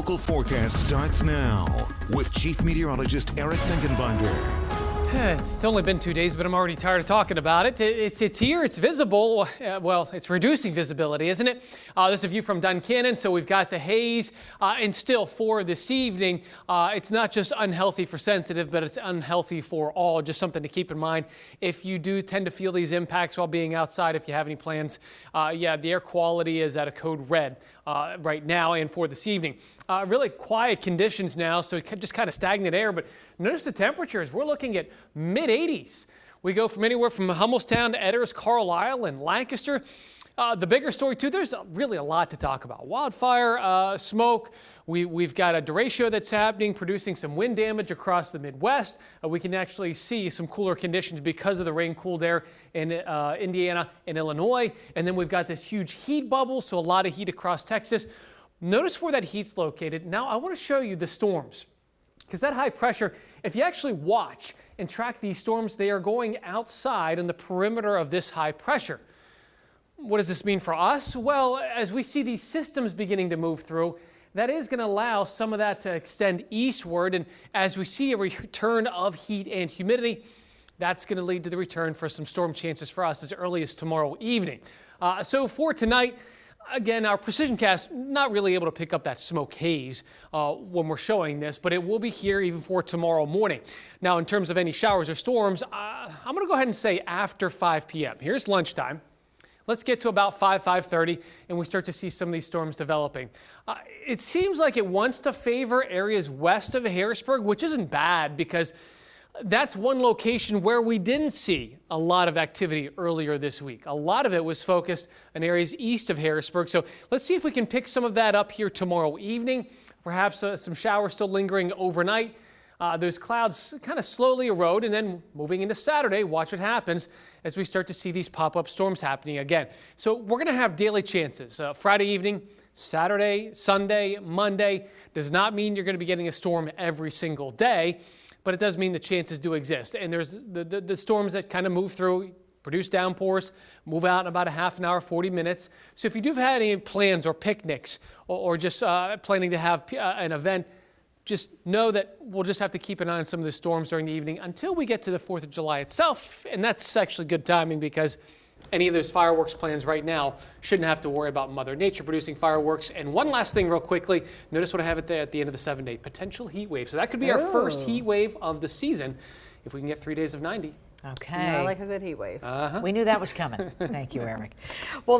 local forecast starts now with Chief Meteorologist Eric Finkenbinder. It's only been 2 days, but I'm already tired of talking about it. It's here, it's visible. Well, it's reducing visibility, isn't it? This is a view from Duncannon, so we've got the haze. And still, for this evening, it's not just unhealthy for sensitive, but it's unhealthy for all. Just something to keep in mind. If you do tend to feel these impacts while being outside, if you have any plans, yeah, the air quality is at a code red right now and for this evening. Really quiet conditions now, so just kind of stagnant air, but notice the temperatures. We're looking at mid-80s. We go from anywhere from Hummelstown to Edders, Carlisle, and Lancaster. The bigger story, too, there's really a lot to talk about. Wildfire, smoke. We've got a derecho that's happening, producing some wind damage across the Midwest. We can actually see some cooler conditions because of the rain-cooled air in Indiana and Illinois. And then we've got this huge heat bubble, so a lot of heat across Texas. Notice where that heat's located. Now, I want to show you the storms, because that high pressure, if you actually watch and track these storms, they are going outside on the perimeter of this high pressure. What does this mean for us? Well, as we see these systems beginning to move through, that is going to allow some of that to extend eastward. And as we see a return of heat and humidity, that's going to lead to the return for some storm chances for us as early as tomorrow evening. So for tonight, again, our precision cast not really able to pick up that smoke haze when we're showing this, but it will be here even for tomorrow morning. Now, in terms of any showers or storms, I'm going to go ahead and say after 5 p.m. Here's lunchtime. Let's get to about 5:30, and we start to see some of these storms developing. It seems like it wants to favor areas west of Harrisburg, which isn't bad because that's one location where we didn't see a lot of activity earlier this week. A lot of it was focused in areas east of Harrisburg. So let's see if we can pick some of that up here tomorrow evening. Perhaps some showers still lingering overnight. Those clouds kind of slowly erode, and then moving into Saturday, watch what happens as we start to see these pop-up storms happening again. So we're going to have daily chances. Friday evening, Saturday, Sunday, Monday. Does not mean you're going to be getting a storm every single day, but it does mean the chances do exist. And there's the storms that kind of move through, produce downpours, move out in about a half an hour, 40 minutes. So if you do have any plans or picnics or just planning to have an event, just know that we'll just have to keep an eye on some of the storms during the evening until we get to the 4th of July itself. And that's actually good timing because any of those fireworks plans right now shouldn't have to worry about Mother Nature producing fireworks. And one last thing real quickly, notice what I have at the end of the 7-day, potential heat wave. So that could be our first heat wave of the season if we can get 3 days of 90. Okay. I like a good heat wave. We knew that was coming. Thank you, Eric. Well,